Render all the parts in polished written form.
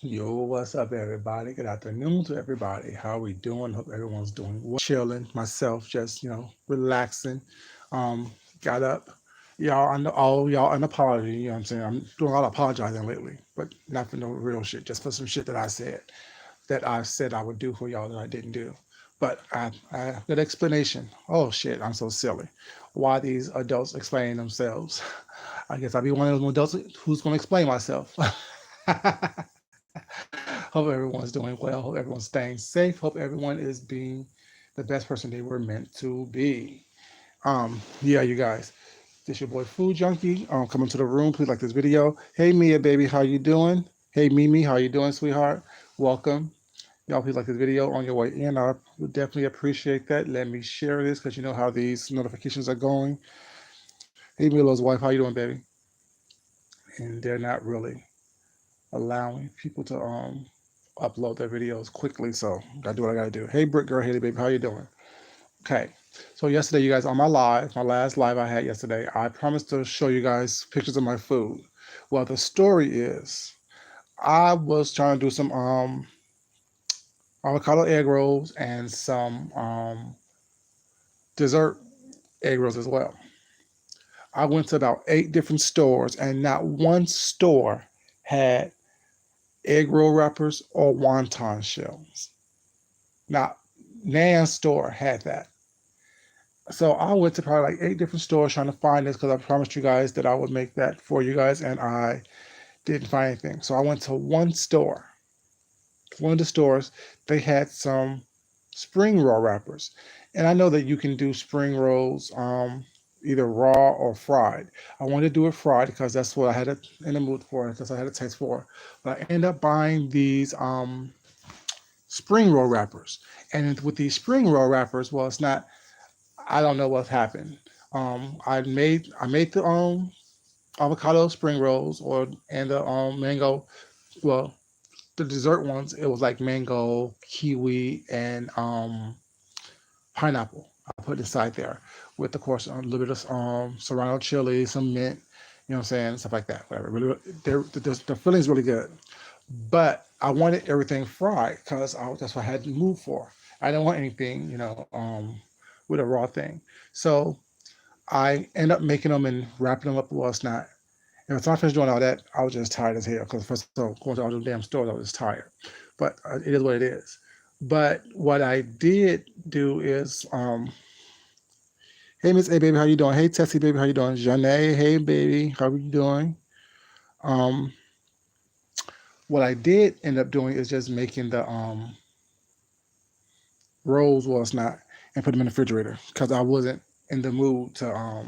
Yo, what's up, everybody? Good afternoon to everybody. How we doing? Hope everyone's doing well. Chilling. Myself, just relaxing. Um, got up. Y'all, I know all y'all an apology. You know what I'm saying? I'm doing a lot of apologizing lately, but not for no real shit. Just for some shit that I said I would do for y'all that I didn't do. But I good explanation. Oh shit, I'm so silly. Why these adults explaining themselves? I guess I'll be one of those adults who's going to explain myself. Hope everyone's doing well. Hope everyone's staying safe. Hope everyone is being the best person they were meant to be. Yeah, you guys. This your boy Food Junkie. Coming to the room. Please like this video. Hey Mia, baby, how you doing? Hey Mimi, how you doing, sweetheart? Welcome. Y'all, please like this video on your way in. I would definitely appreciate that. Let me share this because you know how these notifications are going. Hey Milo's wife, how you doing, baby? And they're not really allowing people to upload their videos quickly, so gotta do what I gotta do. Hey Brick Girl, Haley baby, how you doing? Okay. So yesterday, you guys, on my last live I had yesterday, I promised to show you guys pictures of my food. Well, the story is I was trying to do some avocado egg rolls and some dessert egg rolls as well. I went to about 8 different stores, and not one store had egg roll wrappers or wonton shells. Not Nan's store had that. So I went to probably like 8 different stores trying to find this because I promised you guys that I would make that for you guys, and I didn't find anything. So I went to one store. One of the stores, they had some spring roll wrappers, and I know that you can do spring rolls either raw or fried. I wanted to do it fried because that's what I had it in the mood for. That's what I had a taste for. But I ended up buying these spring roll wrappers, and with these spring roll wrappers, well, it's not. I don't know what happened. I made the avocado spring rolls or and the mango. Well, the dessert ones it was like mango, kiwi, and pineapple. I put inside there with of course a little bit of serrano chili, some mint. You know what I'm saying? Stuff like that. Whatever. Really, the feeling's really good. But I wanted everything fried because that's what I had to move for. I didn't want anything, with a raw thing. So I end up making them and wrapping them up. Well, it's not. And once I finished doing all that, I was just tired as hell because first of all, going to all those damn stores, I was just tired. But it is what it is. But what I did do is, hey Miss A baby, how you doing? Hey Tessie baby, how you doing? Janae, hey baby, how are you doing? Um, what I did end up doing is just making the rolls. Well, it's not, and put them in the refrigerator because I wasn't in the mood to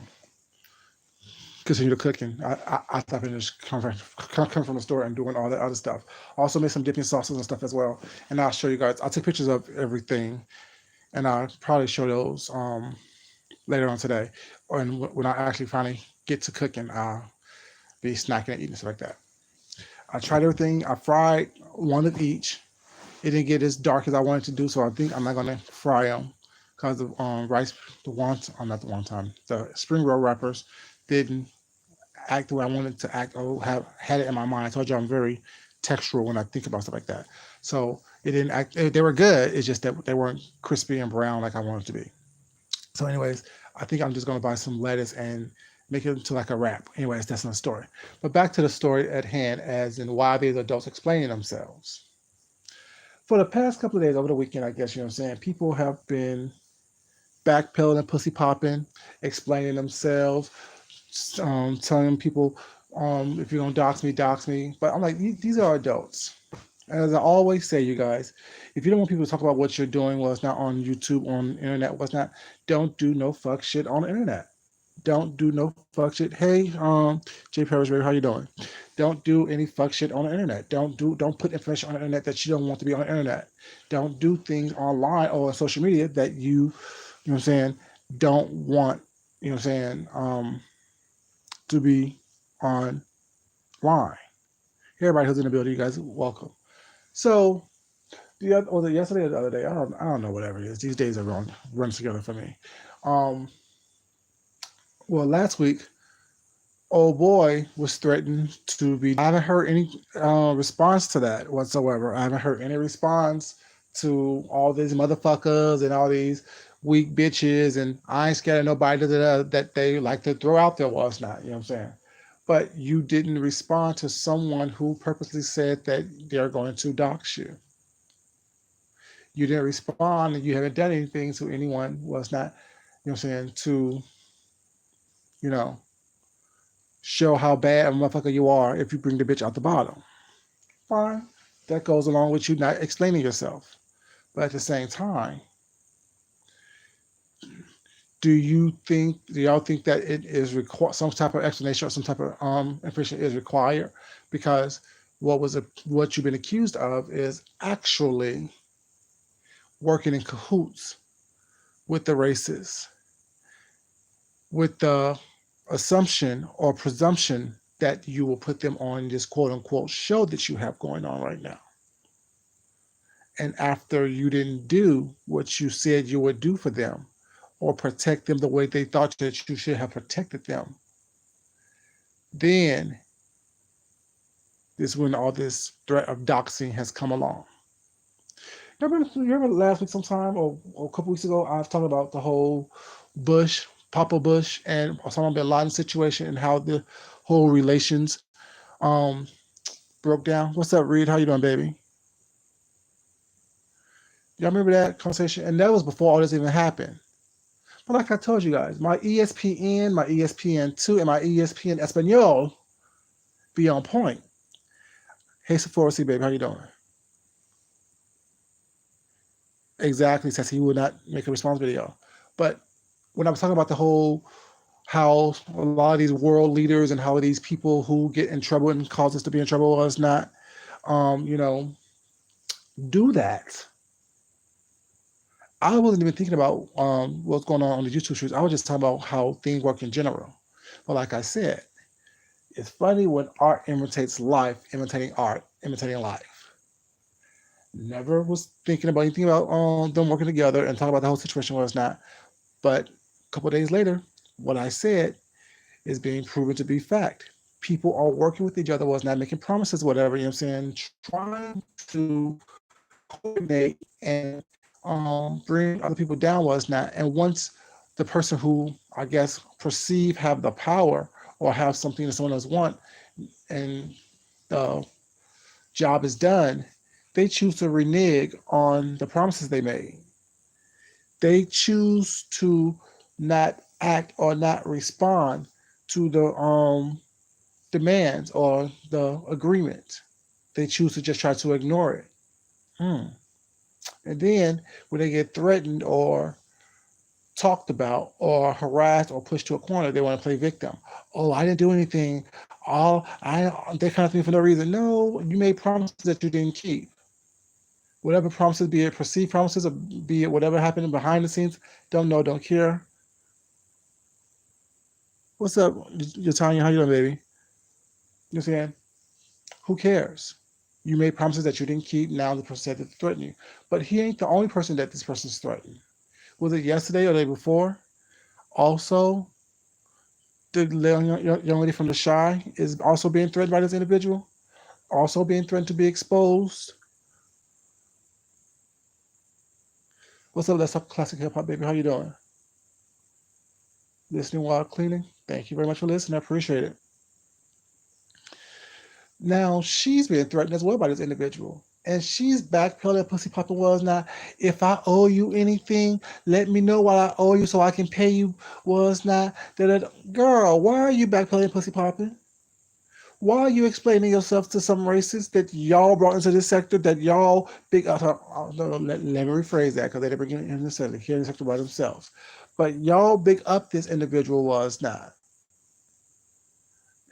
continue to cooking. I stopped and just come from the store and doing all that other stuff. Also made some dipping sauces and stuff as well. And I'll show you guys. I'll take pictures of everything, and I'll probably show those later on today. And when I actually finally get to cooking, I'll be snacking and eating stuff like that. I tried everything. I fried one of each. It didn't get as dark as I wanted to do, so I think I'm not gonna fry them because the rice, the one, not the one time, the spring roll wrappers didn't act the way I wanted to act or have had it in my mind. I told you I'm very textural when I think about stuff like that. So it didn't act. They were good. It's just that they weren't crispy and brown like I wanted to be. So, anyways, I think I'm just gonna buy some lettuce and make it into like a wrap. Anyways, that's another story. But back to the story at hand, as in why these adults explaining themselves. For the past couple of days over the weekend, I guess you know what I'm saying. People have been backpedaling and pussy popping, explaining themselves, telling people, if you're gonna dox me, dox me. But I'm like, these are adults. And as I always say, you guys, if you don't want people to talk about what you're doing, well, it's not on YouTube, on the internet, what's not, don't do no fuck shit on the internet. Don't do no fuck shit. Hey, Jay Paris, how you doing? Don't do any fuck shit on the internet. Don't put information on the internet that you don't want to be on the internet. Don't do things online or on social media that you know what I'm saying, don't want, you know what I'm saying, to be online. Hey, everybody who's in the building, you guys, welcome. So was it yesterday or the other day? I don't know, whatever it is. These days are runs together for me. Um, well, last week old boy was threatened to be. I haven't heard any response to that whatsoever. I haven't heard any response to all these motherfuckers and all these weak bitches and I ain't scared of nobody that they like to throw out there. Well, it's not, you know what I'm saying? But you didn't respond to someone who purposely said that they're going to dox you. You didn't respond and you haven't done anything to anyone was not, you know what I'm saying, to, you know, show how bad a motherfucker you are if you bring the bitch out the bottom. Fine. That goes along with you not explaining yourself. But at the same time, do y'all think that it is some type of explanation or some type of information is required? Because what you've been accused of is actually working in cahoots with the races, with the assumption or presumption that you will put them on this quote unquote show that you have going on right now. And after you didn't do what you said you would do for them or protect them the way they thought that you should have protected them, then this when all this threat of doxing has come along. You remember last week sometime or a couple weeks ago, I was talking about the whole Papa Bush and Osama bin Laden situation and how the whole relations um, broke down. What's up, Reed? How you doing, baby? Y'all remember that conversation? And that was before all this even happened. But like I told you guys, my ESPN, my ESPN2, and my ESPN Espanol be on point. Hey, Sephora, see, baby, how you doing? Exactly, says he would not make a response video. But when I was talking about the whole how a lot of these world leaders and how these people who get in trouble and cause us to be in trouble was not, you know, do that. I wasn't even thinking about what's going on the YouTube streets. I was just talking about how things work in general. But like I said, it's funny when art imitates life, imitating art, imitating life. Never was thinking about anything about them working together and talking about the whole situation was not. But a couple of days later, what I said is being proven to be fact. People are working with each other, was not making promises, whatever, you know what I'm saying, trying to coordinate and bring other people down was not. And once the person who I guess perceive have the power or have something that someone else want and the job is done, they choose to renege on the promises they made. They choose to not act or not respond to the demands or the agreement. They choose to just try to ignore it. Hmm. And then when they get threatened or talked about or harassed or pushed to a corner, they want to play victim. Oh, I didn't do anything. They kind of thing for no reason. No, you made promises that you didn't keep. Whatever promises, be it perceived promises or be it whatever happened behind the scenes, don't know, don't care. What's up, Tanya? How you doing, baby? You know what I'm saying? Who cares? You made promises that you didn't keep. Now the person said to threaten you. But he ain't the only person that this person's threatened. Was it yesterday or the day before? Also, the young lady from the Shy is also being threatened by this individual. Also being threatened to be exposed. What's up? That's up classic hip hop, baby. How you doing? Listening while cleaning. Thank you very much for listening. I appreciate it. Now she's being threatened as well by this individual. And she's backpedaling, pussy popping was not. If I owe you anything, let me know what I owe you so I can pay you. Was not. Girl, why are you backpedaling, pussy popping? Why are you explaining yourself to some racists that y'all brought into this sector that y'all big? No, let me rephrase that because they didn't bring it in necessarily here in the sector by themselves. But y'all big up this individual was not.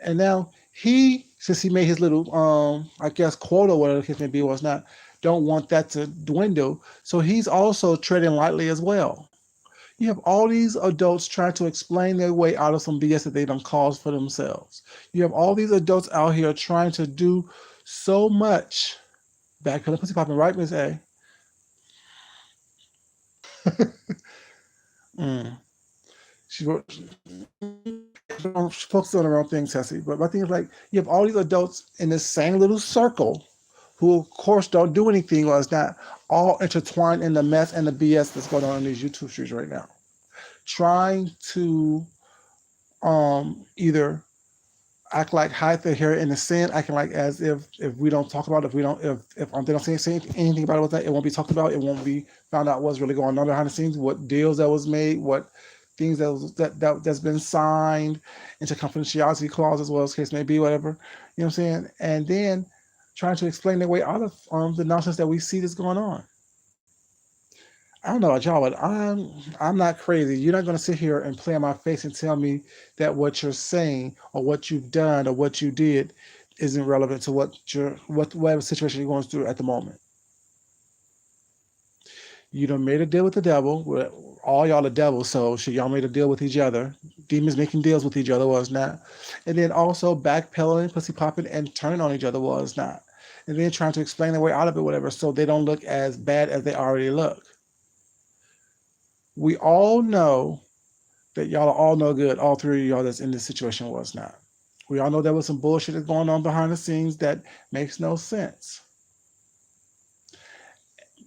And now he, since he made his little, I guess, quota, whatever the case may be, was not, don't want that to dwindle. So he's also treading lightly as well. You have all these adults trying to explain their way out of some BS that they don't cause for themselves. You have all these adults out here trying to do so much. Back to the pussy popping, right, Miss A? mm. She wrote, she focused on the wrong thing, Tessie. But my thing is like, you have all these adults in this same little circle who, of course, don't do anything or is not all intertwined in the mess and the BS that's going on in these YouTube streets right now. Trying to either act like hide their hair in the sand, acting like as if we don't talk about it, if we don't if they don't say anything about it with that, it won't be talked about. It won't be found out what's really going on behind the scenes, what deals that was made, what things that's been signed into confidentiality clause as well as case may be, whatever. You know what I'm saying? And then trying to explain their way out of the nonsense that we see that's going on. I don't know about y'all, but I'm not crazy. You're not going to sit here and play in my face and tell me that what you're saying or what you've done or what you did isn't relevant to whatever situation you're going through at the moment. You done made a deal with the devil. All y'all the devil, so shit, y'all made a deal with each other. Demons making deals with each other was not. And then also backpedaling, pussy popping, and turning on each other was not. And then trying to explain their way out of it, whatever, so they don't look as bad as they already look. We all know that y'all are all no good. All three of y'all that's in this situation was not. We all know there was some bullshit that's going on behind the scenes that makes no sense.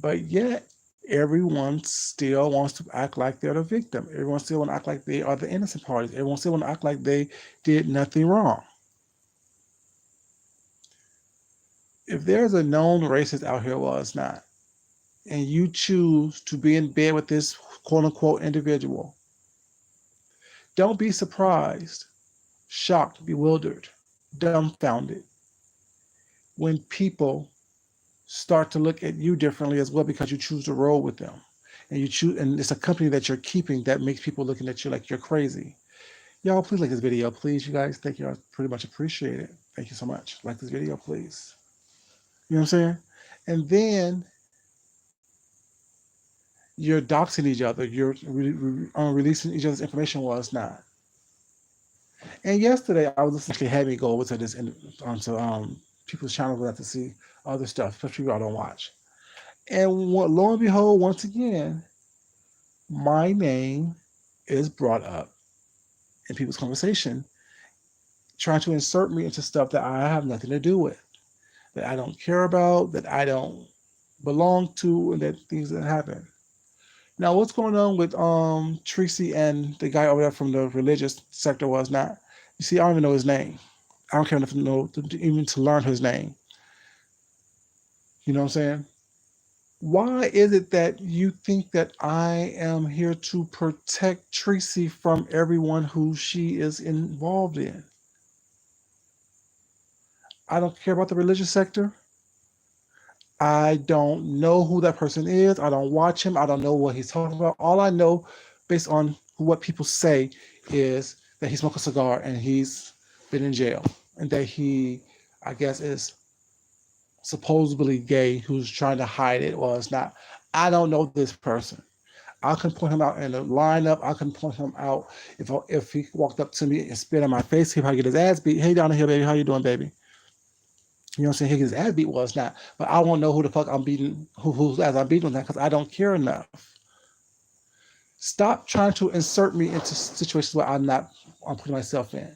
But yet, everyone still wants to act like they're the victim. Everyone still want to act like they are the innocent parties. Everyone still want to act like they did nothing wrong. If there's a known racist out here, well, it's not, and you choose to be in bed with this quote unquote individual, don't be surprised, shocked, bewildered, dumbfounded when people start to look at you differently as well because you choose to roll with them. And and it's a company that you're keeping that makes people looking at you like you're crazy. Y'all, please like this video, please, you guys. Thank you. I pretty much appreciate it. Thank you so much. Like this video, please. You know what I'm saying? And then you're doxing each other. You're releasing each other's information while it's not. And yesterday, I was actually had me go over to this onto people's channels to see other stuff, especially people I don't watch. And lo and behold, once again, my name is brought up in people's conversation, trying to insert me into stuff that I have nothing to do with, that I don't care about, that I don't belong to, and that things that happen. Now, what's going on with Tracy and the guy over there from the religious sector was not? You see, I don't even know his name. I don't care enough to know, even to learn his name. You know what I'm saying? Why is it that you think that I am here to protect Tracy from everyone who she is involved in? I don't care about the religious sector. I don't know who that person is. I don't watch him. I don't know what he's talking about. All I know, based on what people say, is that he smoked a cigar and he's been in jail, and that he, I guess, is supposedly gay who's trying to hide it. Well, it's not. I don't know this person. I can point him out in a lineup. I can point him out if he walked up to me and spit in my face. He'd probably get his ass beat. Hey, down here, baby. How you doing, baby? You know what I'm saying? He'll get his ass beat. Well, it's not. But I won't know who the fuck I'm beating, who's as I'm beating that, because I don't care enough. Stop trying to insert me into situations where I'm putting myself in.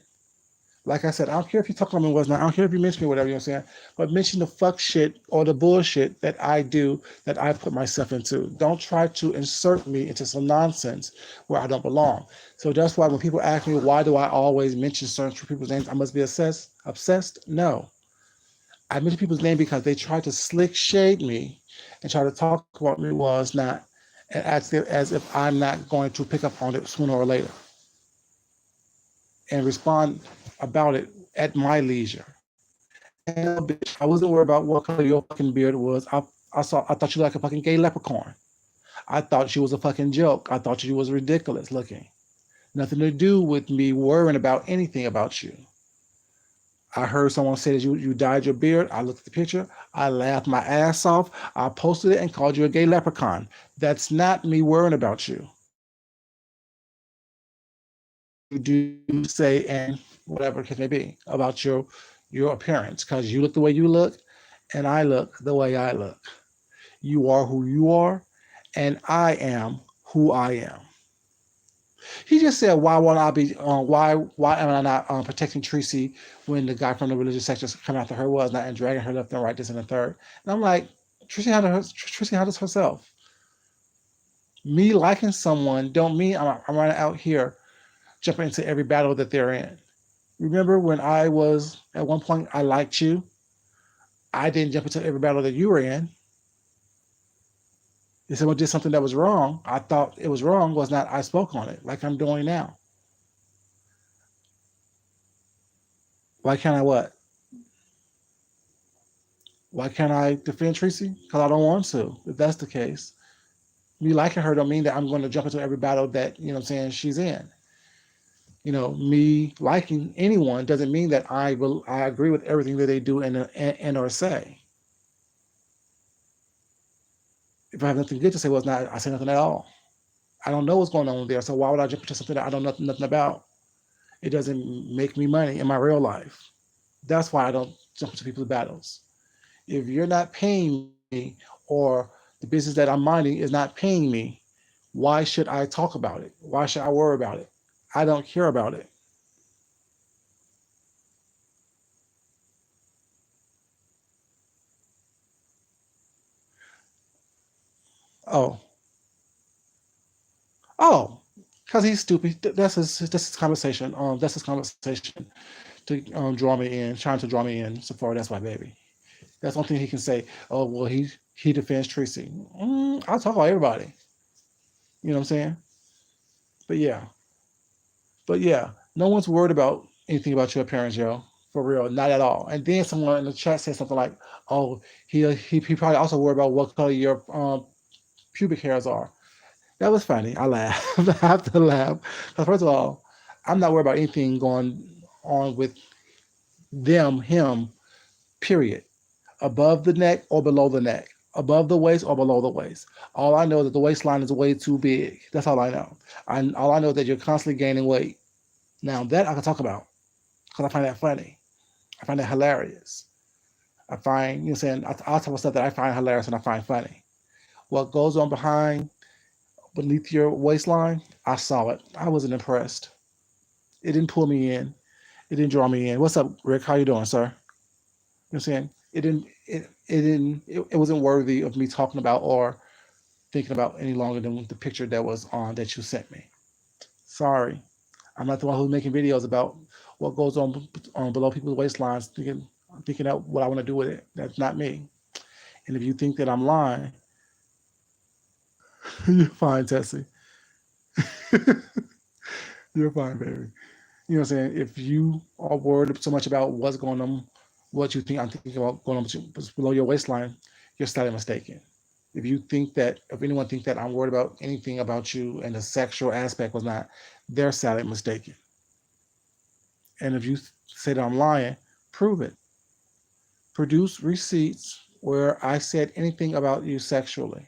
Like I said, I don't care if you talk about me or not. I don't care if you mention me, whatever, you know what I'm saying? But mention the fuck shit or the bullshit that I do, that I put myself into. Don't try to insert me into some nonsense where I don't belong. So that's why when people ask me, why do I always mention certain people's names? I must be obsessed? No. I mention people's name because they try to slick shade me and try to talk about me while it's not, and as if I'm not going to pick up on it sooner or later and respond about it at my leisure. And bitch, I wasn't worried about what color your fucking beard was. I thought you were like a fucking gay leprechaun. I thought you was a fucking joke. I thought you was ridiculous looking. Nothing to do with me worrying about anything about you. I heard someone say that you dyed your beard. I looked at the picture. I laughed my ass off. I posted it and called you a gay leprechaun. That's not me worrying about you. You do say and whatever it may be about your appearance, because you look the way you look and I look the way I look. You are who you are and I am who I am. He just said, "Why won't I be? Why am I not protecting Tracy when the guy from the religious section coming after her was not and dragging her left and right, this and the third?" And I'm like, Tracy handles herself. Me liking someone don't mean I'm running out here jumping into every battle that they're in. Remember when I was at one point I liked you? I didn't jump into every battle that you were in. If someone did something that was wrong, I thought it was wrong was not I spoke on it like I'm doing now. Why can't I what? Why can't I defend Tracy? Because I don't want to. If that's the case, me liking her don't mean that I'm going to jump into every battle that what I'm saying she's in. Me liking anyone doesn't mean that I agree with everything that they do and or say. If I have nothing good to say, well, it's not. I say nothing at all. I don't know what's going on there, so why would I jump into something that I don't know nothing about? It doesn't make me money in my real life. That's why I don't jump into people's battles. If you're not paying me or the business that I'm minding is not paying me, why should I talk about it? Why should I worry about it? I don't care about it. Oh, oh, because he's stupid. That's his conversation. That's his conversation to draw me in, trying to draw me in. So far, that's my baby. That's one thing he can say. Oh well, he defends Tracy. I'll talk about everybody. You know what I'm saying? But yeah, but yeah, no one's worried about anything about your appearance, yo. For real, not at all. And then someone in the chat said something like, "Oh, he probably also worried about what color your pubic hairs are." That was funny. I laughed. I have to laugh because first of all, I'm not worried about anything going on with him. Period. Above the neck or below the neck, above the waist or below the waist. All I know is that the waistline is way too big. That's all I know. All I know is that you're constantly gaining weight. Now that I can talk about because I find that funny. I find that hilarious. I find, saying, I'll talk about stuff that I find hilarious and I find funny. What goes on beneath your waistline, I saw it. I wasn't impressed. It didn't pull me in. It didn't draw me in. What's up, Rick? How you doing, sir? I'm saying? It wasn't worthy of me talking about or thinking about any longer than the picture that was on that you sent me. Sorry. I'm not the one who's making videos about what goes on below people's waistlines, thinking out what I want to do with it. That's not me. And if you think that I'm lying, you're fine, Tessie. You're fine, baby. You know what I'm saying? If you are worried so much about what's going on, what you think I'm thinking about going on below your waistline, you're slightly mistaken. If anyone thinks that I'm worried about anything about you and the sexual aspect was not, they're sadly mistaken. And if you say that I'm lying, prove it. Produce receipts where I said anything about you sexually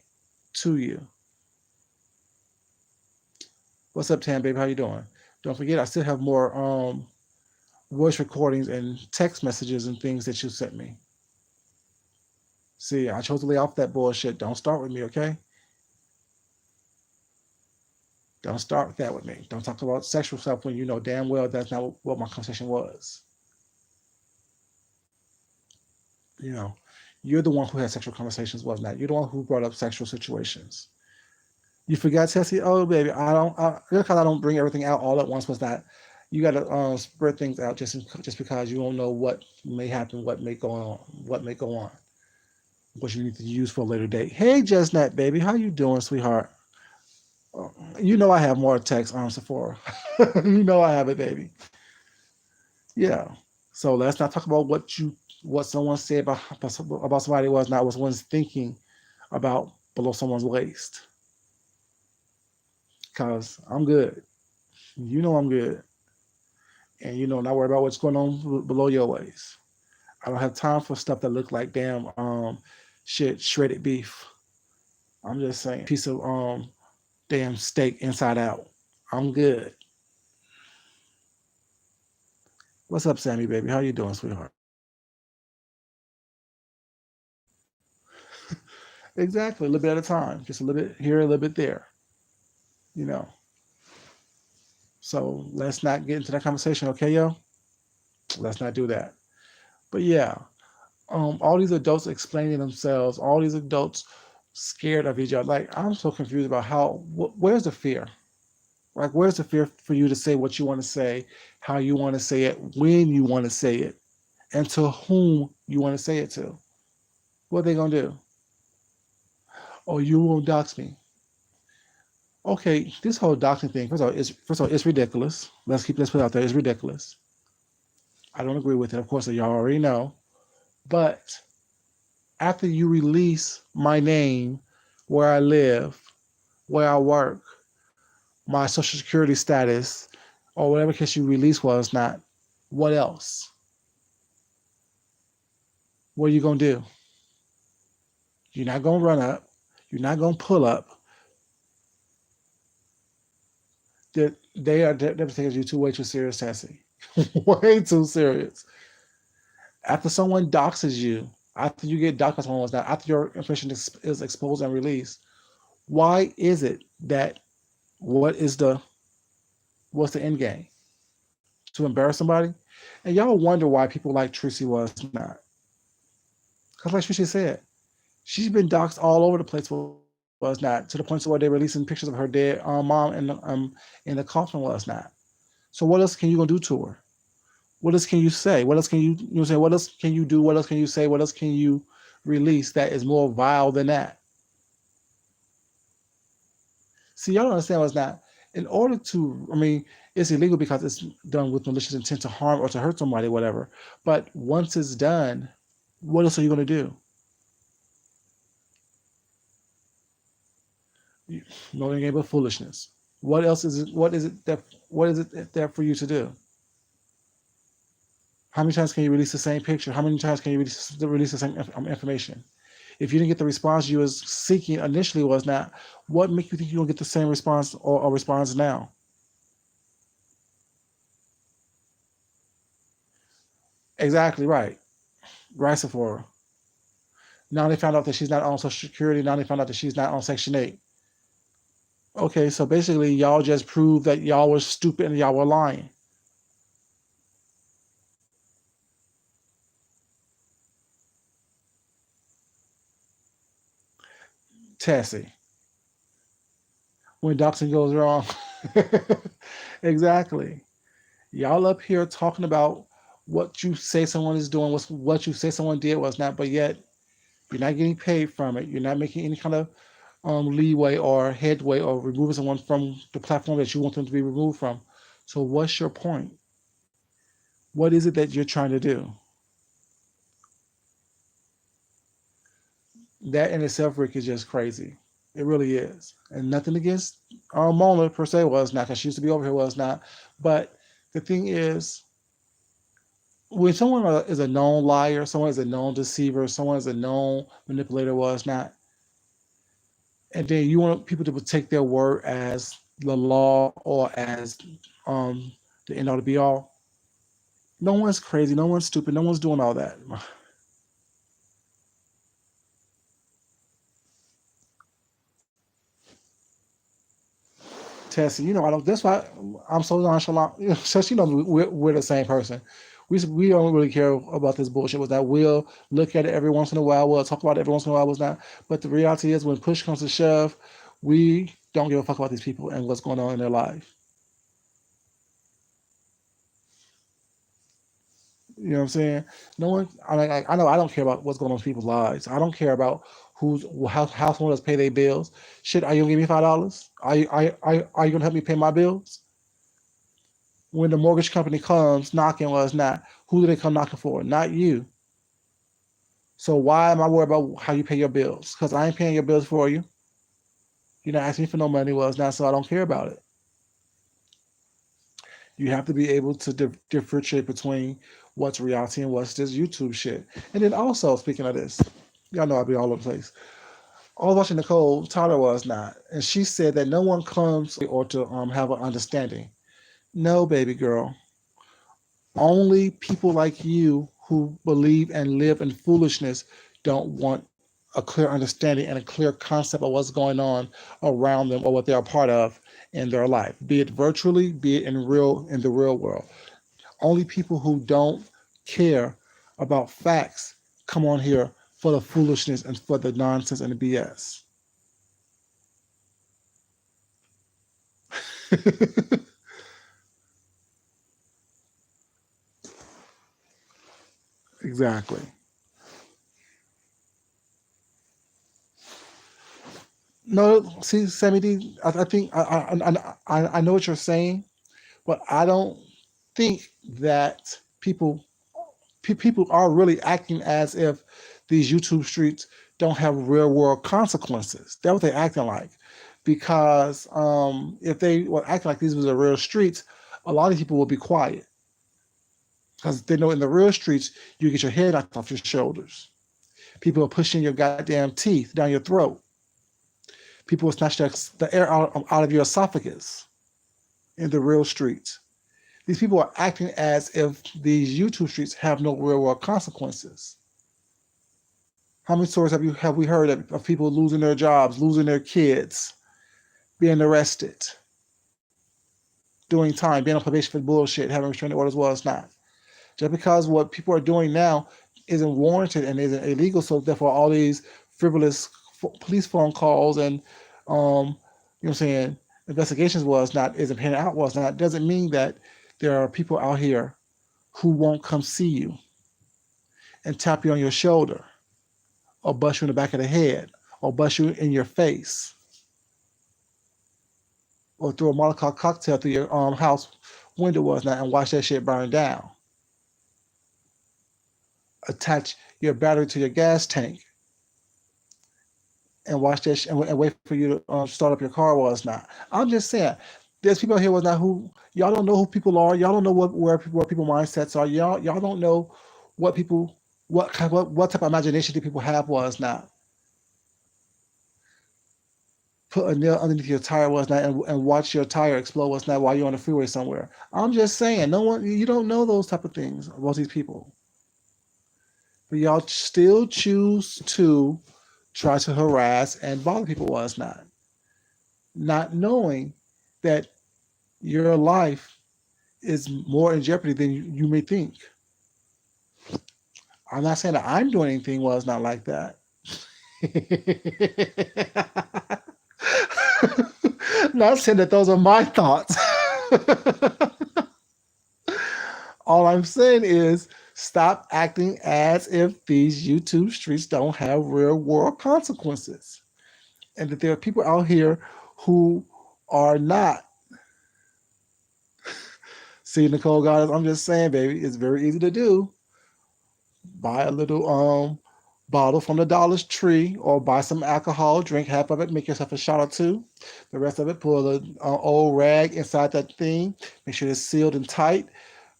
to you. What's up, Tam, baby? How you doing? Don't forget, I still have more voice recordings and text messages and things that you sent me. See, I chose to lay off that bullshit. Don't start with me, okay? Don't start with that with me. Don't talk about sexual stuff when you know damn well that's not what my conversation was. You know, you're the one who had sexual conversations, was not. You're the one who brought up sexual situations. You forgot, Tessie? Oh, baby, just because I don't bring everything out all at once was not. You got to spread things out just because you don't know what may happen, what may go on, what you need to use for a later date. Hey, Just Nat, baby, how you doing, sweetheart? You know I have more text on Sephora. You know I have it, baby. Yeah. So let's not talk about what someone said about somebody was not what someone's thinking about below someone's waist. Cause I'm good. You know I'm good. And not worry about what's going on below your waist. I don't have time for stuff that look like damn shit shredded beef. I'm just saying piece of damn steak inside out. I'm good. What's up, Sammy baby? How you doing, sweetheart? Exactly, a little bit at a time. Just a little bit here, a little bit there. You know. So let's not get into that conversation, okay, yo? Let's not do that. But yeah, all these adults explaining themselves, all these adults scared of each other. Like, I'm so confused about where's the fear? Like, where's the fear for you to say what you want to say, how you want to say it, when you want to say it, and to whom you want to say it to? What are they gonna do? Oh, you won't dox me. Okay, this whole doxing thing. First of all, it's ridiculous. Let's put it out there. It's ridiculous. I don't agree with it. Of course, y'all already know. But after you release my name, where I live, where I work, my social security status, or whatever case you release was not, what else? What are you gonna do? You're not gonna run up. You're not gonna pull up. They're taking you too way too serious, Tessie. Way too serious. After someone doxes you, after you get doxed by someone else, now after your information is exposed and released, why is it that what is the what's the end game? To embarrass somebody? And y'all wonder why people like Tracy was not. Because like Tracy said, she's been doxxed all over the place was not, to the point where they're releasing pictures of her dead mom in the coffin was not. So what else can you gonna do to her? What else can you say? What else can you say? What else can you do? What else can you say? What else can you release that is more vile than that? See, y'all don't understand what's not. In order to, I mean, it's illegal because it's done with malicious intent to harm or to hurt somebody, whatever. But once it's done, what else are you going to do? No game but foolishness. What else is it? What is it there for you to do? How many times can you release the same picture? How many times can you release the same information? If you didn't get the response you was seeking initially was not, what make you think you're gonna get the same response or response now? Exactly right. Right, Sephora. Now they found out that she's not on Social Security. Now they found out that she's not on Section 8. Okay, so basically y'all just proved that y'all were stupid and y'all were lying. Tessie. When doxing goes wrong. Exactly. Y'all up here talking about what you say someone is doing, what you say someone did was not, but yet you're not getting paid from it. You're not making any kind of leeway or headway or removing someone from the platform that you want them to be removed from. So what's your point? What is it that you're trying to do? That in itself, Rick, is just crazy. It really is. And nothing against Mona per se was not, because she used to be over here was not. But the thing is, when someone is a known liar, someone is a known deceiver, someone is a known manipulator was not, and then you want people to take their word as the law or as um, the end all to be all. No one's crazy, no one's stupid, no one's doing all that. Tessie, I don't. That's why I'm so nonchalant. Since we're the same person. We don't really care about this bullshit. Was that we'll look at it every once in a while. We'll talk about it every once in a while. Was not. But the reality is, when push comes to shove, we don't give a fuck about these people and what's going on in their life. You know what I'm saying? No one. I know I don't care about what's going on in people's lives. I don't care about how someone else pay their bills. Shit, are you gonna give me $5? Are you gonna help me pay my bills? When the mortgage company comes knocking, well, it's not. Who do they come knocking for? Not you. So why am I worried about how you pay your bills? Because I ain't paying your bills for you. You're not asking me for no money. Well, it's not, so I don't care about it. You have to be able to differentiate between what's reality and what's this YouTube shit. And then also, speaking of this, y'all know I'll be all over the place. I was watching Nicole Tyler was not, and she said that no one comes or to have an understanding. No, baby girl. Only people like you who believe and live in foolishness don't want a clear understanding and a clear concept of what's going on around them or what they're a part of. in their life, be it virtually, be it in the real world. Only people who don't care about facts come on here for the foolishness and for the nonsense and the BS. Exactly. No, see, Sammy D, I think I know what you're saying, but I don't think that people are really acting as if these YouTube streets don't have real world consequences. That's what they're acting like. Because if they were acting like these were the real streets, a lot of people will be quiet. Because they know in the real streets, you get your head knocked off your shoulders. People are pushing your goddamn teeth down your throat. People will snatch the air out of your esophagus in the real streets. These people are acting as if these YouTube streets have no real world consequences. How many stories have we heard of people losing their jobs, losing their kids, being arrested, doing time, being on probation for bullshit, having restraining orders? Well, it's not. Just because what people are doing now isn't warranted and isn't illegal, so therefore all these frivolous police phone calls and you know what I'm saying, investigations was not isn't panning out was not doesn't mean that there are people out here who won't come see you and tap you on your shoulder or bust you in the back of the head or bust you in your face or throw a Molotov cocktail through your house window was not and watch that shit burn down. Attach your battery to your gas tank and watch that and wait for you to start up your car was not. I'm just saying, there's people here was not who y'all don't know who people are. Y'all don't know where people mindsets are. Y'all don't know what people what type of imagination do people have was not. Put a nail underneath your tire was not and watch your tire explode was not while you're on the freeway somewhere. I'm just saying, no one you don't know those type of things about these people. But y'all still choose to try to harass and bother people was not knowing that your life is more in jeopardy than you may think. I'm not saying that I'm doing anything was not like that. Not saying that those are my thoughts. All I'm saying is stop acting as if these YouTube streets don't have real world consequences. And that there are people out here who are not. See, Nicole Goddard, I'm just saying, baby, it's very easy to do. Buy a little bottle from the Dollar Tree or buy some alcohol, drink half of it, make yourself a shot or two. The rest of it, pull an old rag inside that thing, make sure it's sealed and tight.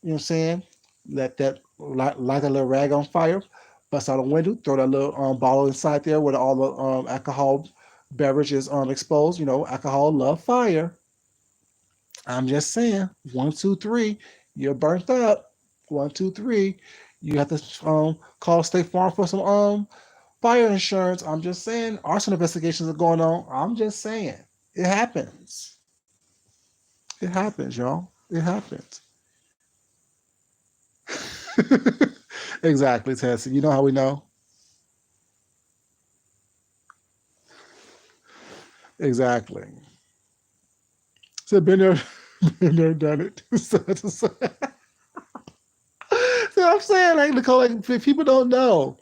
You know what I'm saying? Let that light that little rag on fire, bust out a window, throw that little bottle inside there where all the alcohol beverage is exposed. You know, alcohol love fire. I'm just saying, 1, 2, 3, you're burnt up. 1, 2, 3, you have to call State Farm for some fire insurance. I'm just saying, arson investigations are going on. I'm just saying, it happens. It happens, y'all. It happens. Exactly, Tessie. You know how we know? Exactly. So been there, done it. So I'm saying, like Nicole, like people don't know.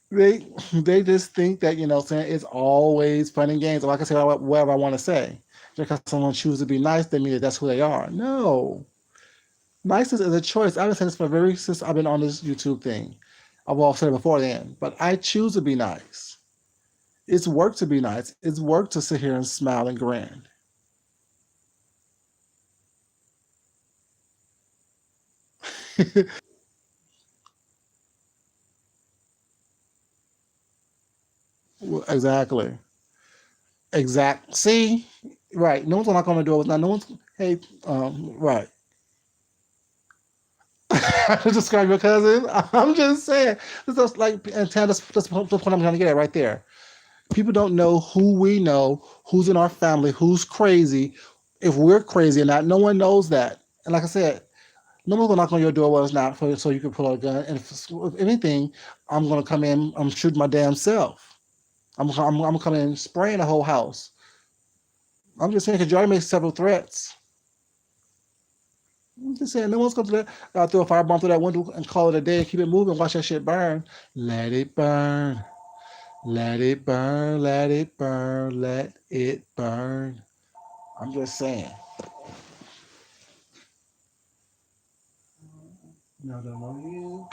They just think that saying it's always fun and games. Like I say, whatever I want to say. Just because someone chooses to be nice, they mean that that's who they are. No, niceness is a choice. I've been saying this for since I've been on this YouTube thing. I've all said it before then, but I choose to be nice. It's work to be nice. It's work to sit here and smile and grin. Exactly. Exact. See, right. No one's not going to do it. Now, no one's. Hey, right. Describe your cousin. I'm just saying. This is like, and that's the point I'm trying to get at right there. People don't know who we know, who's in our family, who's crazy, if we're crazy or not. No one knows that. And like I said, no one's gonna knock on your door was not for so you can pull out a gun. And if anything, I'm gonna come in. I'm shooting my damn self. I'm gonna come in spraying the whole house. I'm just saying because you already made several threats. I'm just saying no one's gonna do that. I'll throw a firebomb through that window and call it a day and keep it moving. Watch that shit burn. Let it burn. Let it burn. Let it burn. Let it burn. I'm just saying. No, don't know you.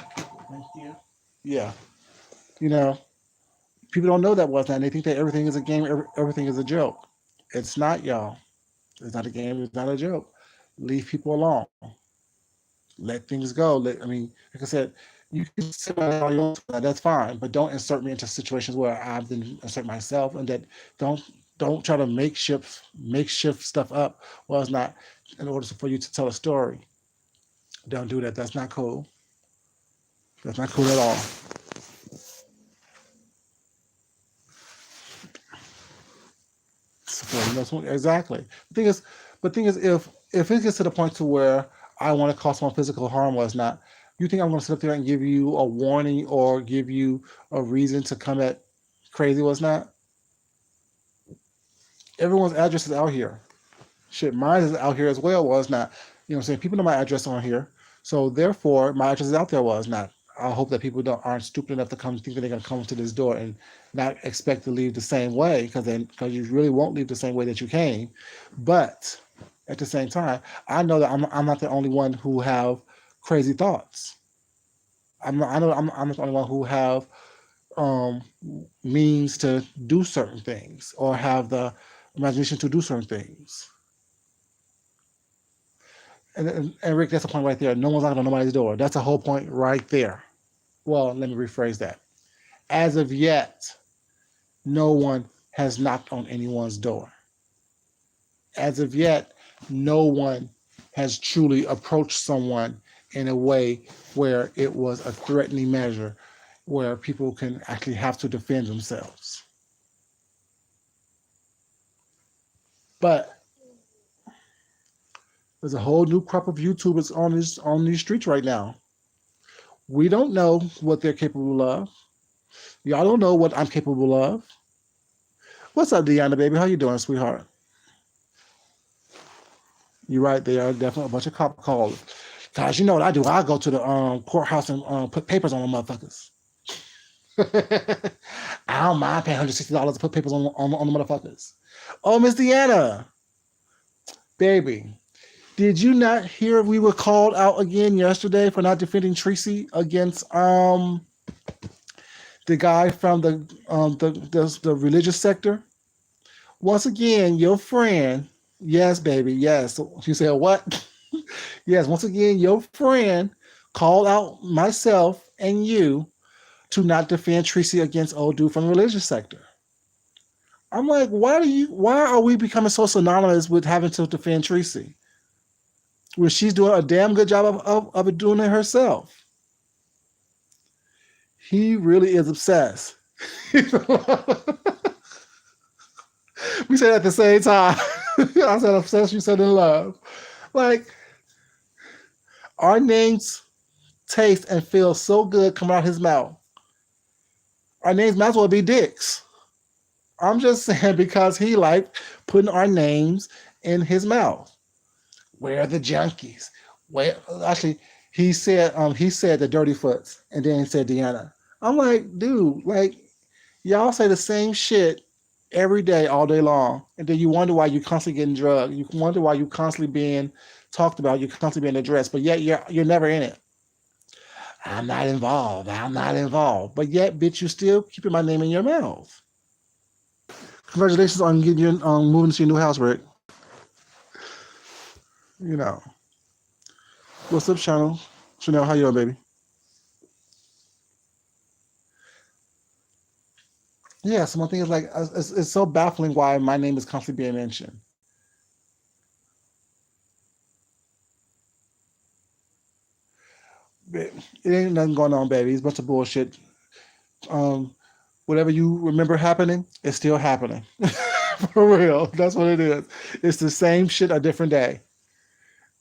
Thank you. Yeah. You know, people don't know that was not. They think that everything is a game, everything is a joke. It's not, y'all. It's not a game. It's not a joke. Leave people alone. Let things go. I mean, like I said, you can sit my all you want. That's fine, but don't insert me into situations where I've been insert myself, and that don't don't try to makeshift stuff up. Well, it's not in order for you to tell a story. Don't do that. That's not cool. That's not cool at all. Support, exactly. The thing is, if it gets to the point to where I want to cause someone physical harm, was not. You think I'm going to sit up there and give you a warning or give you a reason to come at crazy? Was not. Everyone's address is out here. Shit, mine is out here as well. Was not. You know what I'm saying? People know my address on here, so therefore my address is out there. Was not. I hope that people don't aren't stupid enough to come think that they're gonna come to this door and not expect to leave the same way because you really won't leave the same way that you came. But at the same time, I know that I'm not the only one who have crazy thoughts. I know I'm not the only one who have um, means to do certain things or have the imagination to do certain things. And Rick, that's the point right there. No one's knocking on nobody's door. That's the whole point right there. Well, let me rephrase that. As of yet, no one has knocked on anyone's door. As of yet, no one has truly approached someone in a way where it was a threatening measure where people can actually have to defend themselves. But there's a whole new crop of YouTubers on these streets right now. We don't know what they're capable of. Y'all don't know what I'm capable of. What's up, Deanna, baby? How you doing, sweetheart? You're right. They are definitely a bunch of cop callers. Guys, you know what I do? I go to the courthouse and put papers on the motherfuckers. I don't mind paying $160 to put papers on the motherfuckers. Oh, Miss Deanna, baby, did you not hear we were called out again yesterday for not defending Tracy against the guy from the religious sector? Once again, your friend, yes, baby, yes. You said what? Yes, once again, your friend called out myself and you to not defend Tracy against old dude from the religious sector. I'm like, why are we becoming so synonymous with having to defend Tracy? When she's doing a damn good job of it doing it herself. He really is obsessed. We said at the same time. I said obsessed, you said in love. Like, our names taste and feel so good coming out his mouth. Our names might as well be dicks. I'm just saying because he liked putting our names in his mouth. Where are the junkies? Where actually he said the dirty foots and then he said Deanna. I'm like, dude, like y'all say the same shit every day, all day long, and then you wonder why you constantly getting drugged. You wonder why you constantly being talked about. You're constantly being addressed, but yet you're never in it. I'm not involved. I'm not involved. But yet, bitch, you still keeping my name in your mouth. Congratulations on getting your moving to your new house, Rick. You know. What's up, Chanel, how you doing, baby? Yeah, so my thing is like, it's so baffling why my name is constantly being mentioned. It ain't nothing going on, baby. It's a bunch of bullshit. Um, Whatever you remember happening is still happening. For real. That's what it is. It's the same shit a different day.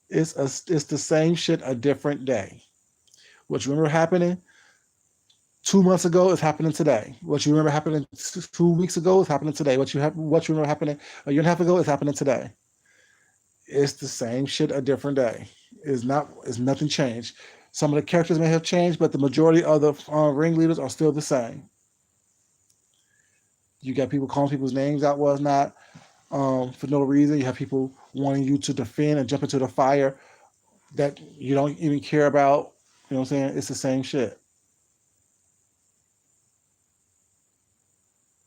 It's the same shit a different day. What you remember happening 2 months ago is happening today. What you remember happening 2 weeks ago is happening today. What you remember happening a year and a half ago is happening today. It's the same shit a different day. It's nothing changed. Some of the characters may have changed, but the majority of the ringleaders are still the same. You got people calling people's names out was not for no reason. You have people wanting you to defend and jump into the fire that you don't even care about. You know what I'm saying? It's the same shit.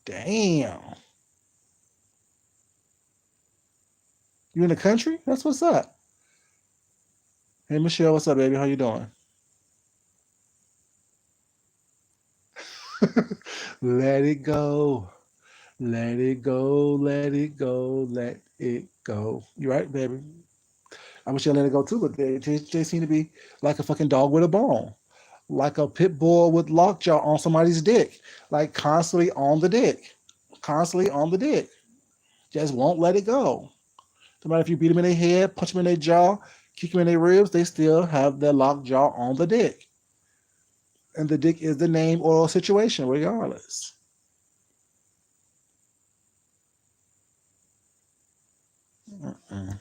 Damn. You in the country? That's what's up. Hey Michelle, what's up, baby? How you doing? Let it go. Let it go. Let it go. Let it go. You right, baby? I wish I let it go too, but they seem to be like a fucking dog with a bone. Like a pit bull with lockjaw on somebody's dick. Like constantly on the dick. Constantly on the dick. Just won't let it go. No matter if you beat them in their head, punch them in their jaw, kick them in their ribs, they still have their locked jaw on the dick. And the dick is the name or situation, regardless. Mm-mm.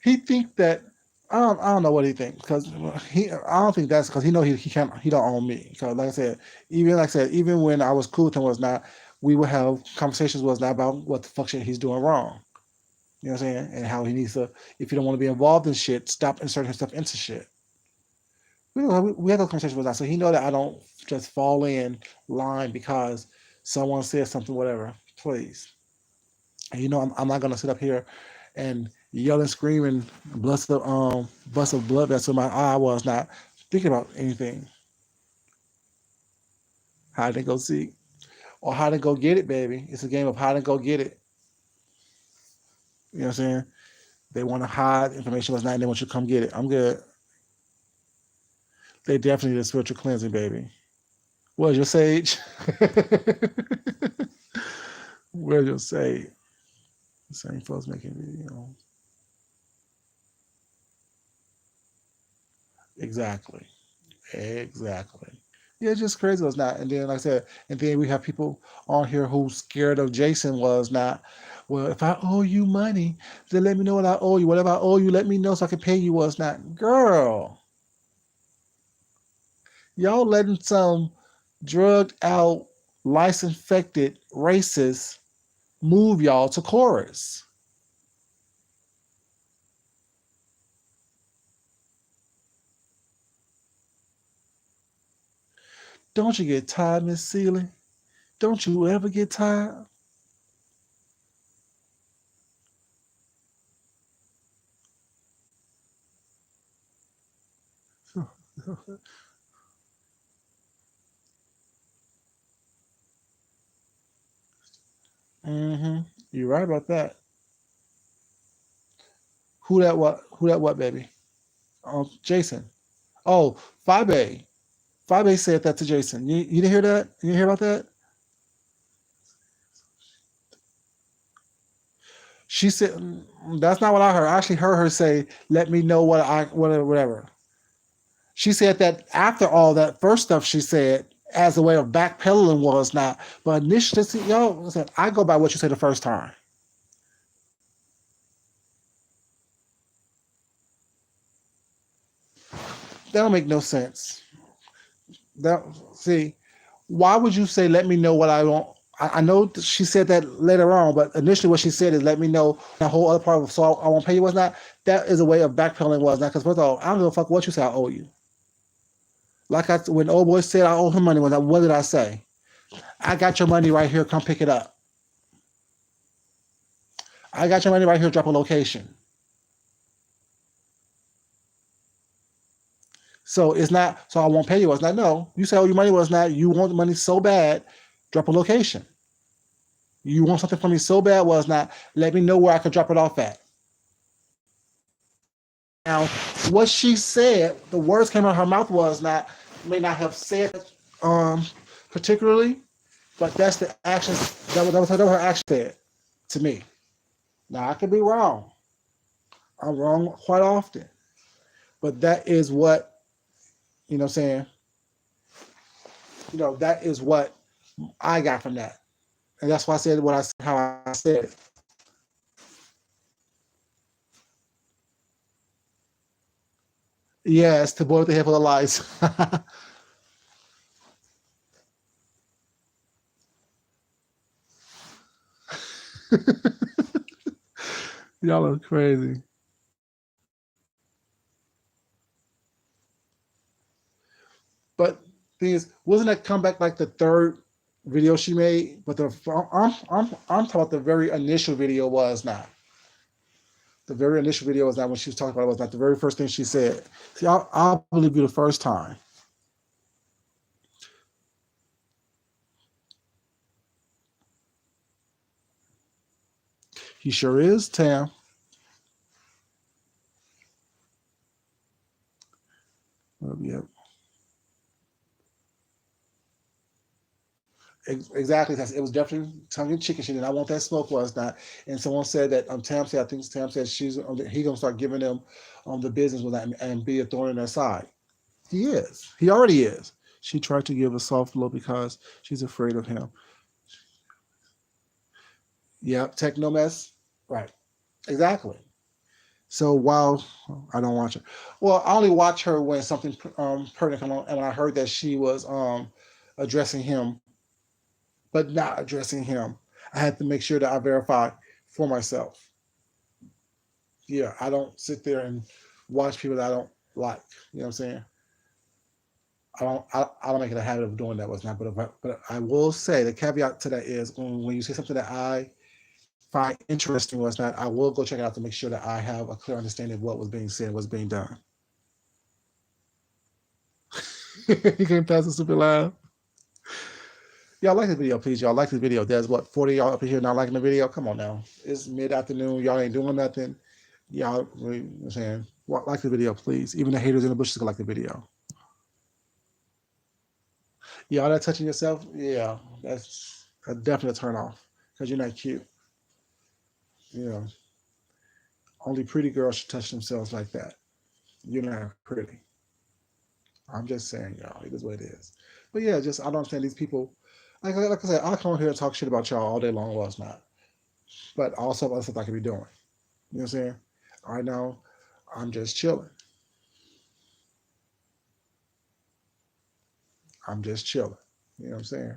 He think that I don't know what he thinks because I don't think that's because he know he can't he don't own me because like I said even when I was cool with him was not we would have conversations was not about what the fuck shit he's doing wrong. You know what I'm saying? And how he needs to, if you don't want to be involved in shit, stop inserting himself into shit. We had those conversations with that, so he know that I don't just fall in line because someone says something, whatever. Please, and I'm not gonna sit up here and yell and scream and bust a blood vessel in my eye. I was not thinking about anything. How to go seek or how to go get it, baby. It's a game of how to go get it. You know what I'm saying? They want to hide information was not, and they want you to come get it. I'm good. They definitely need a spiritual cleansing, baby. Where's your sage? Where's your sage? The same folks making video. Exactly. Exactly. Yeah, it's just crazy was not. And then like I said, and then we have people on here who's scared of Jason was not. Well, if I owe you money, then let me know what I owe you. Whatever I owe you, let me know so I can pay you was not. Girl, y'all letting some drugged out, lice infected racists move y'all to chorus. Don't you get tired, Miss Seeley? Don't you ever get tired? Mm-hmm. You're right about that. Who that what? Who that what, baby? Jason. Oh, Fabe. Fabe said that to Jason. You didn't hear that? You didn't hear about that? She said that's not what I heard. I actually heard her say, "Let me know what I whatever." She said that after all that first stuff she said as a way of backpedaling was not. But initially, yo, I go by what you said the first time. That don't make no sense. That see, why would you say let me know what I want? I know she said that later on, but initially what she said is let me know the whole other part of so I won't pay you was not. That is a way of backpedaling was not because first of all, I don't give a fuck what you say I owe you. Like when old boy said I owe him money, what did I say? I got your money right here. Come pick it up. I got your money right here. Drop a location. So it's not. So I won't pay you. It's not. No, you say oh your money was not. You want the money so bad. Drop a location. You want something from me so bad was not. Let me know where I can drop it off at. Now, what she said, the words came out of her mouth was not, may not have said um particularly, but that's the actions that was her action said to me. Now I could be wrong. I'm wrong quite often, but that is what I'm saying. That is what I got from that, and that's why I said what I how I said it. Yes, to boy with the head full of lies. Y'all are crazy. But thing is, wasn't that comeback like the third video she made? But I'm talking about the very initial video was not. The very initial video was not when she was talking about it was not the very first thing she said. See, I'll believe you the first time. He sure is, Tam. Yeah, exactly. It was definitely tongue in cheek. She did not want that smoke. Was not. And someone said that Tam said, I think Tam said he gonna start giving them the business with that and be a thorn in their side. He is. He already is. She tried to give a soft blow because she's afraid of him. Yep, techno mess. Right. Exactly. So while I don't watch her, well, I only watch her when something pertinent come on, and when I heard that she was addressing him, but not addressing him, I had to make sure that I verify for myself. Yeah, I don't sit there and watch people that I don't like. You know what I'm saying? I don't make it a habit of doing that. Was not, but I will say the caveat to that is when you say something that I find interesting was not, I will go check it out to make sure that I have a clear understanding of what was being said, what's being done. You came past the stupid laugh. Y'all like the video, please. Y'all like the video. There's what 40 y'all up here not liking the video. Come on now. It's mid afternoon. Y'all ain't doing nothing. Y'all, you know what I'm saying, like the video, please. Even the haters in the bushes can like the video. Y'all that touching yourself, yeah, that's a definite turn off because you're not cute. You know, only pretty girls should touch themselves like that. You're not pretty. I'm just saying, y'all. It is what it is. But yeah, just I don't understand these people. Like I said, I'll come here and talk shit about y'all all day long. Well, it's not. But also other stuff I could be doing. You know what I'm saying? Right now, I'm just chilling. I'm just chilling. You know what I'm saying?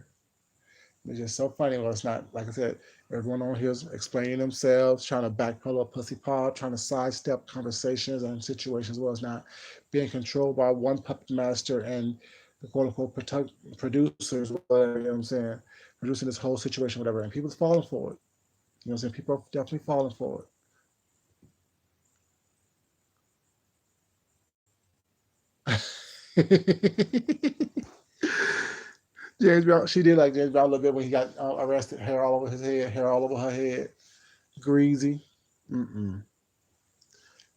It's just so funny. Well, it's not, like I said, everyone on here is explaining themselves, trying to backpedal a pussy pod, trying to sidestep conversations and situations. Well, it's not being controlled by one puppet master and the quote unquote producers, whatever, you know what I'm saying? Producing this whole situation, whatever. And people's falling for it. You know what I'm saying? People are definitely falling for it. James Brown, she did like James Brown a little bit when he got arrested. Hair all over his head, hair all over her head, greasy. Mm-mm.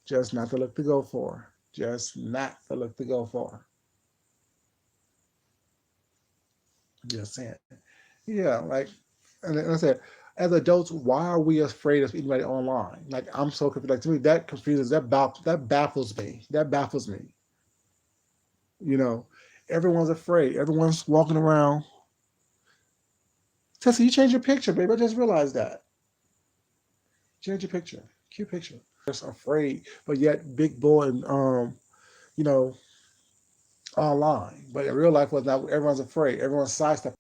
Just not the look to go for. Just not the look to go for. Just saying. Yeah, like, and I said, as adults, why are we afraid of anybody online? Like, I'm so confused. Like, to me, that confuses, that baffles me. That baffles me. You know, everyone's afraid. Everyone's walking around. Tessa, you changed your picture, baby. I just realized that. Change your picture. Cute picture. Just afraid, but yet big boy and you know, online. But in real life, was not everyone's afraid. Everyone's sidestepping.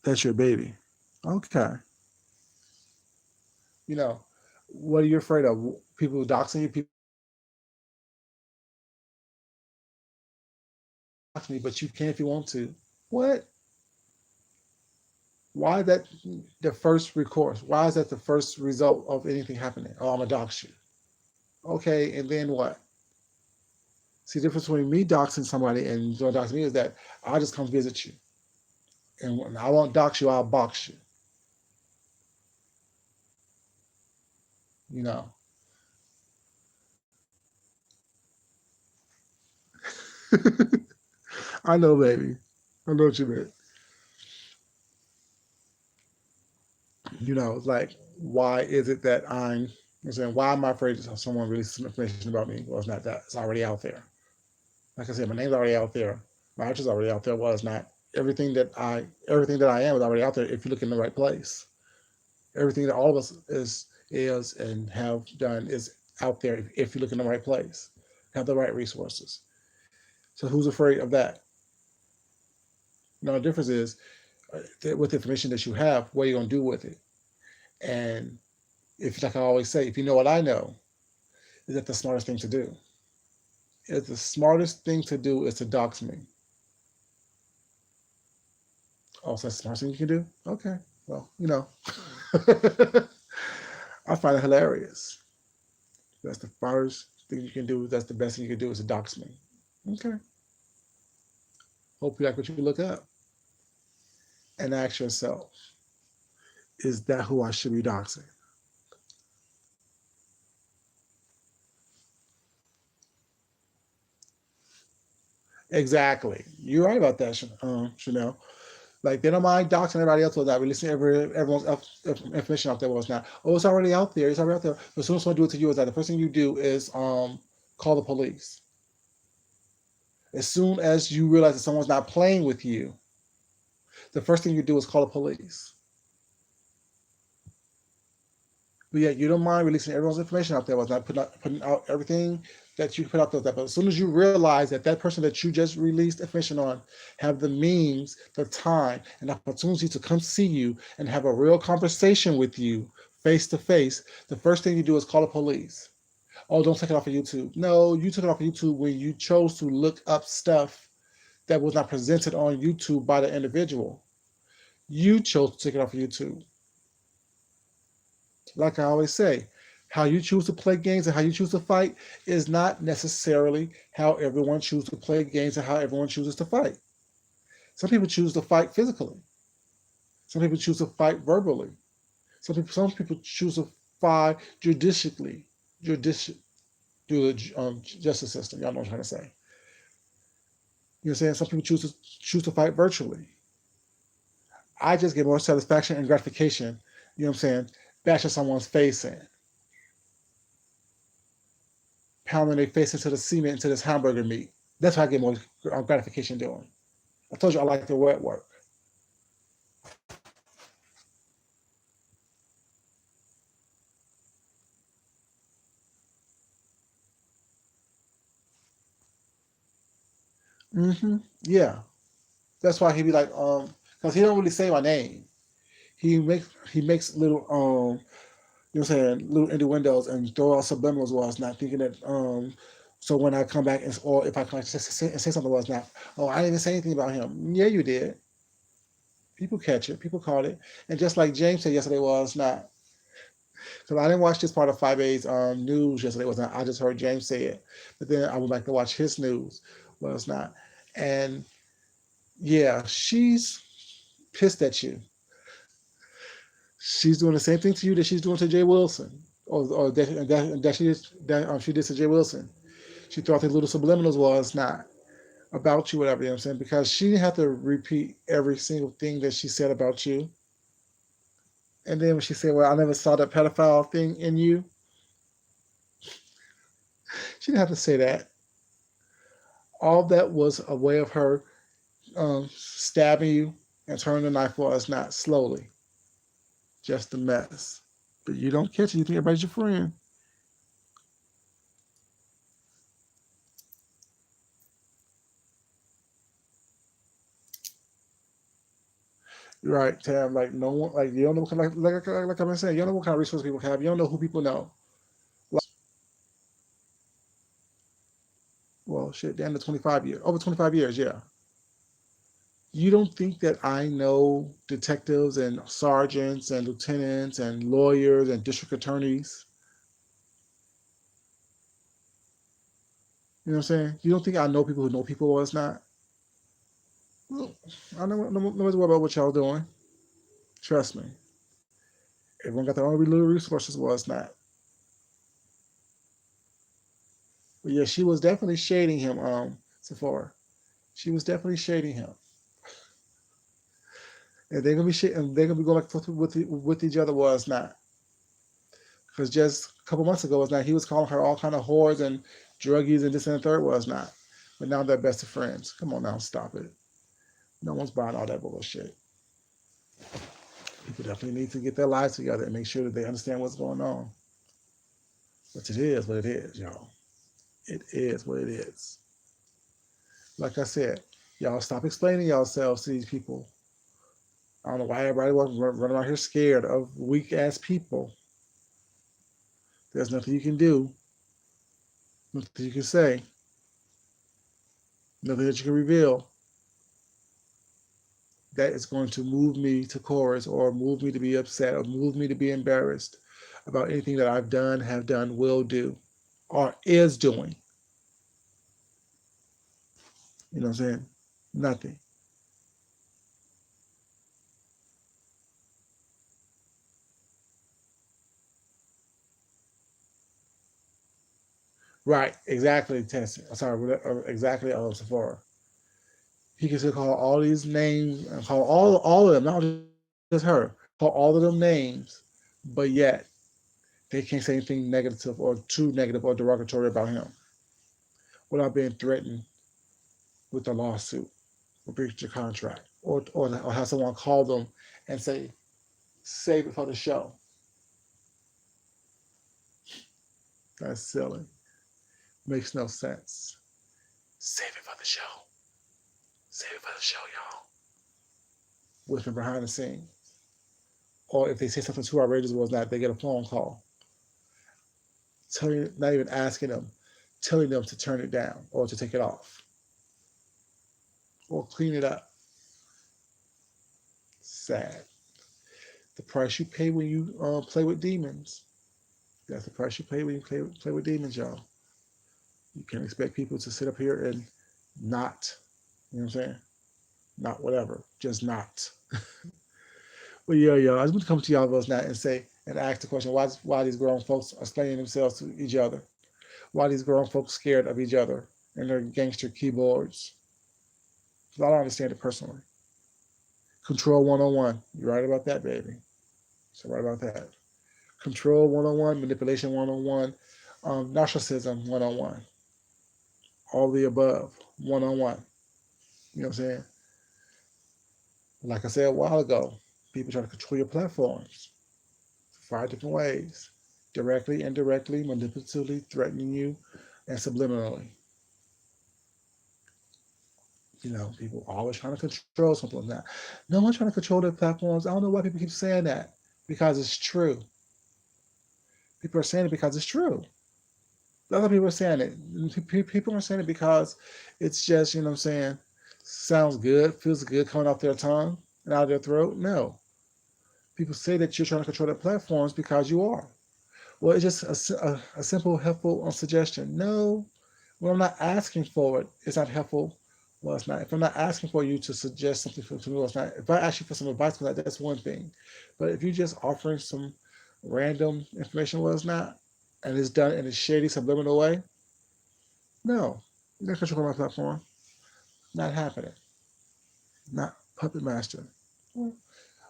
That's your baby. Okay. You know, what are you afraid of? People doxing you, people dox me, but you can if you want to. What? Why is that the first recourse? Why is that the first result of anything happening? Oh, I'm a dox you. Okay, and then what? See, the difference between me doxing somebody and doing doxing me is that I'll just come visit you. And when I won't dox you, I'll box you. You know, I know, baby. I know what you meant. It's like, why is it that I'm saying, why am I afraid that someone releases some information about me? Well, it's not that. It's already out there. Like I said, my name's already out there. My address is already out there. Well, it's not. Everything that I am is already out there if you look in the right place. Everything that all of us is and have done is out there if you look in the right place, have the right resources. So who's afraid of that? The difference is with the information that you have, what are you going to do with it? And if, like I always say, if you know what I know, is that the smartest thing to do? Is the smartest thing to do is to dox me. Oh, so that's the smartest thing you can do? Okay. Well, I find it hilarious. That's the smartest thing you can do. That's the best thing you can do is to dox me. Okay. Hope you like what you look up. And ask yourself, is that who I should be doxing? Exactly. You're right about that, Chanel. Like they don't mind doxing everybody else without releasing everyone's information out there was not. Oh, it's already out there. It's already out there. But as soon as someone do it to you, is that the first thing you do is call the police. As soon as you realize that someone's not playing with you, the first thing you do is call the police. But yet you don't mind releasing everyone's information out there, was not putting out everything that you put out there. But as soon as you realize that that person that you just released information on have the means, the time, and the opportunity to come see you and have a real conversation with you face to face, the first thing you do is call the police. Oh, don't take it off of YouTube. No, you took it off of YouTube when you chose to look up stuff that was not presented on YouTube by the individual. You chose to take it off of YouTube. Like I always say, how you choose to play games and how you choose to fight is not necessarily how everyone chooses to play games and how everyone chooses to fight. Some people choose to fight physically. Some people choose to fight verbally. Some people choose to fight judicially, judici- through the justice system. Y'all know what I'm trying to say. You know what I'm saying? Some people choose to fight virtually. I just get more satisfaction and gratification, you know what I'm saying, bashing someone's face in, pounding their face into the cement, into this hamburger meat. That's what I get more gratification doing. I told you I like the wet work. Yeah. That's why he be like, because he don't really say my name. He makes little you know what I'm saying, little innuendos and throw out subliminals was not thinking that so when I come back or if I come back and say something was not, oh, I didn't even say anything about him. Yeah, you did. People catch it. People caught it. And just like James said yesterday was not, because I didn't watch this part of 5A's news yesterday was not. I just heard James say it. But then I would like to watch his news. Well, it's not. And yeah, she's pissed at you. She's doing the same thing to you that she's doing to Jay Wilson. Or she did to Jay Wilson. She thought the little subliminals was not about you, whatever, you know what I'm saying? Because she didn't have to repeat every single thing that she said about you. And then when she said, well, I never saw that pedophile thing in you, she didn't have to say that. All that was a way of her stabbing you and turning the knife for us, not slowly. Just a mess. But you don't catch it. You think everybody's your friend. Right, Tam. Like no one, like you don't know what kind, like I've been saying, you don't know what kind of resources people have. You don't know who people know. Well, shit, damn, the 25 years, over 25 years, yeah. You don't think that I know detectives and sergeants and lieutenants and lawyers and district attorneys? You know what I'm saying? You don't think I know people who know people or it's not? Well, I know, no matter what about what y'all doing. Trust me. Everyone got their own little resources or it's not. But yeah, she was definitely shading him Sephora. She was definitely shading him, and they're gonna be and they're gonna be going back and forth with each other. Was not because just a couple months ago was not he was calling her all kind of whores and druggies and this and the third was not, but now they're best of friends. Come on now, stop it. No one's buying all that bullshit. People definitely need to get their lives together and make sure that they understand what's going on. But it is what it is, y'all. It is what it is. Like I said, y'all stop explaining yourselves to these people. I don't know why everybody was running around here scared of weak ass people. There's nothing you can do, nothing you can say, nothing that you can reveal that is going to move me to chorus or move me to be upset or move me to be embarrassed about anything that I've done, have done, will do, or is doing. You know what I'm saying? Nothing. Right, exactly, Tessie. Sorry, exactly, Sephora. He can still call all these names and call all of them, not just her, call all of them names, but yet they can't say anything negative or too negative or derogatory about him without being threatened with a lawsuit or breach of contract or have someone call them and say, save it for the show. That's silly. Makes no sense. Save it for the show. Save it for the show, y'all. What's been behind the scenes. Or if they say something too outrageous was not, they get a phone call. Not even asking them, telling them to turn it down or to take it off or clean it up. Sad. The price you pay when you play with demons. That's the price you pay when you play with demons, y'all. You can't expect people to sit up here and not, you know what I'm saying? Not whatever, just not. But yeah, y'all, I just want to come to y'all those now and say and ask the question: why these grown folks are explaining themselves to each other? Why these grown folks scared of each other and their gangster keyboards? Because I don't understand it personally. Control 101. You're right about that, baby. So right about that. Control 101, manipulation 101, narcissism 101. All the above 101. You know what I'm saying? Like I said a while ago, people try to control your platforms 5 different ways: directly, indirectly, manipulatively, threatening you, and subliminally. You know, people always trying to control something like that. No one's trying to control their platforms. I don't know why people keep saying that because it's true. People are saying it because it's true. Other people are saying it. People are saying it because it's just, you know what I'm saying, sounds good, feels good coming off their tongue and out of their throat. No. People say that you're trying to control their platforms because you are. Well, it's just a simple, helpful suggestion. No, when I'm not asking for it, it's not helpful. Well, it's not. If I'm not asking for you to suggest something to me, well, it's not. If I ask you for some advice, well, that's one thing. But if you're just offering some random information, well, it's not, and it's done in a shady, subliminal way, no, you're not controlling my platform. Not happening. Not puppet master. But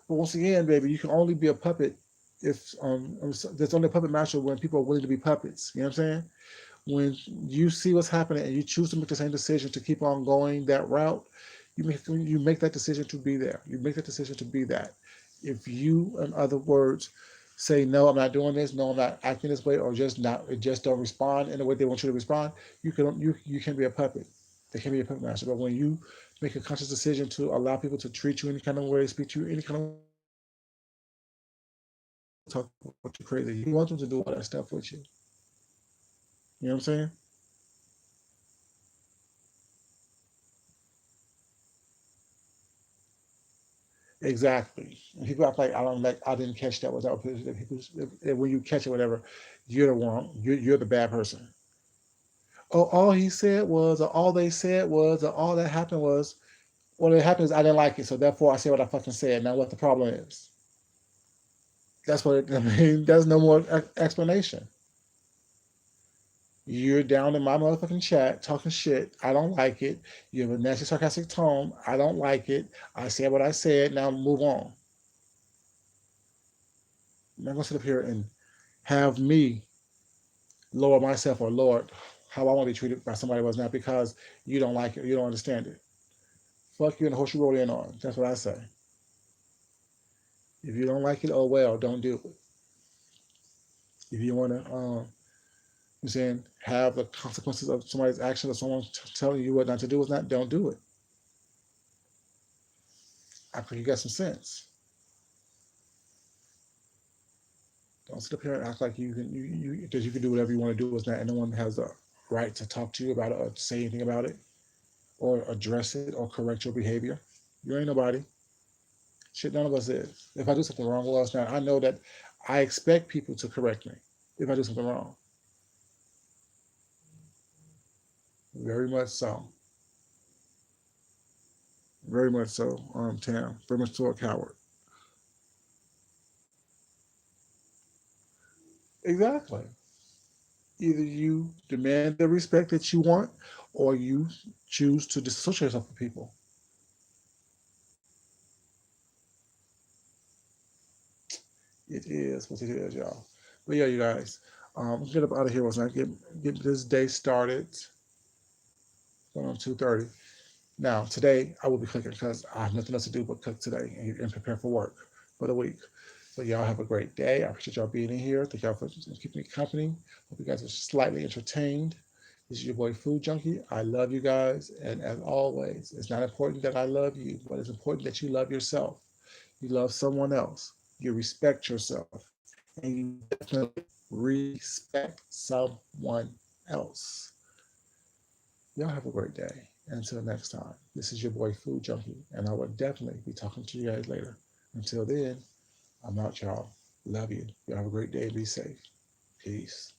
once again, baby, you can only be a puppet if there's only a puppet master when people are willing to be puppets. You know what I'm saying? When you see what's happening and you choose to make the same decision to keep on going that route, you make that decision to be there. You make that decision to be that. If you, in other words, say no, I'm not doing this, no, I'm not acting this way, or just don't respond in the way they want you to respond, you can be a puppet. They can be a puppet master. But when you make a conscious decision to allow people to treat you any kind of way, speak to you any kind of way, talk about you crazy, you want them to do all that stuff with you. You know what I'm saying? Exactly. And people act like I didn't catch that. Was that people when you catch it, whatever, you're the one. You're the bad person. Oh, all he said was, or all they said was, or all that happened was, what happened is I didn't like it, so therefore I said what I fucking said. Now what the problem is? That's what I mean. There's no more explanation. You're down in my motherfucking chat talking shit. I don't like it. You have a nasty, sarcastic tone. I don't like it. I said what I said. Now move on. I'm not gonna sit up here and have me lower myself or lower how I want to be treated by somebody else, not because you don't like it, you don't understand it. Fuck you and the horse you roll in on. That's what I say. If you don't like it, oh well, don't do it. If you want to, I'm saying, have the consequences of somebody's action or someone telling you what not to do is not, don't do it. I think you got some sense. Don't sit up here and act like you can that you can do whatever you want to do with that, and no one has the right to talk to you about it or say anything about it or address it or correct your behavior. You ain't nobody. Shit, none of us is. If I do something wrong, well, it's not. I know that I expect people to correct me if I do something wrong. Very much so. Very much so. Tam. Very much so a coward. Exactly. Either you demand the respect that you want, or you choose to disassociate yourself from people. It is what it is, y'all. But yeah, you guys, let's get up out of here. Let's not get this day started. Going on 2:30. Now, today I will be cooking because I have nothing else to do but cook today and prepare for work for the week. So y'all have a great day. I appreciate y'all being in here. Thank y'all for keeping me company. Hope you guys are slightly entertained. This is your boy Food Junkie. I love you guys. And as always, it's not important that I love you, but it's important that you love yourself. You love someone else. You respect yourself. And you definitely respect someone else. Y'all have a great day. Until next time, this is your boy Food Junkie, and I will definitely be talking to you guys later. Until then, I'm out, y'all. Love you. Y'all have a great day. Be safe. Peace.